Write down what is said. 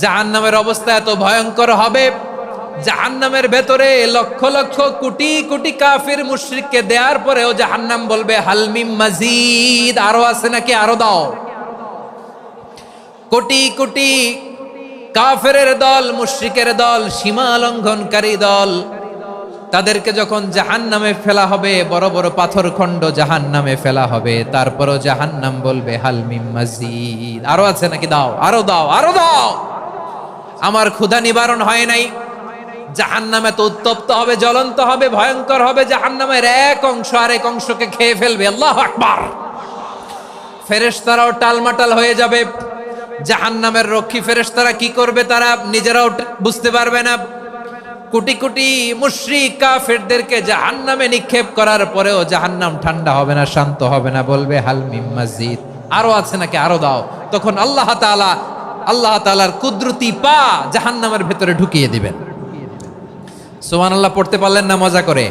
জাহান্নামের অবস্থা এত ভয়ঙ্কর হবে, জাহান্নামের ভেতরে লক্ষ লক্ষ কোটি কোটি কাফির মুশরিককে দেওয়ার পরেও জাহান্নাম বলবে হালমিম মাজিদ, আরো আছে নাকি, আরো দাও। কোটি কোটি কাফেরের দল, মুশরিকের দল, সীমা লঙ্ঘনকারী দল, তাদেরকে যখন জাহান্নামে ফেলা হবে, বড় বড় পাথর খণ্ড জাহান্নামে ফেলা হবে, তারপরও জাহান্নাম বলবে হালমিম মাজিদ, আরো আছে নাকি, দাও, আরো দাও, আরো দাও। আমার ক্ষুধা নিবারণ হয় নাই। জাহান্নামে তো উত্তপ্ত হবে, জ্বলন্ত হবে, ভয়ঙ্কর হবে। জাহান্নামের এক অংশ আরেক অংশকে খেয়ে ফেলবে। আল্লাহু আকবার। ফেরেশতারাও টালমাটাল হয়ে যাবে। জাহান্নামের রক্ষী ফেরেশতারা কি করবে তারা নিজেরাও বুঝতে পারবে না। কোটি কোটি মুশরিক কাফেরদেরকে জাহান্নামে নিক্ষেপ করার পরেও জাহান্নাম ঠান্ডা হবে না, শান্ত হবে না, বলবে হাল মিম মাজিদ, আরো আছে নাকি, আরো দাও। তখন আল্লাহ তাআলার কুদরতি পা জাহান্নামের ভেতরে ঢুকিয়ে দিবেন। সুবহানাল্লাহ পড়তে পারলেন না মজা করে?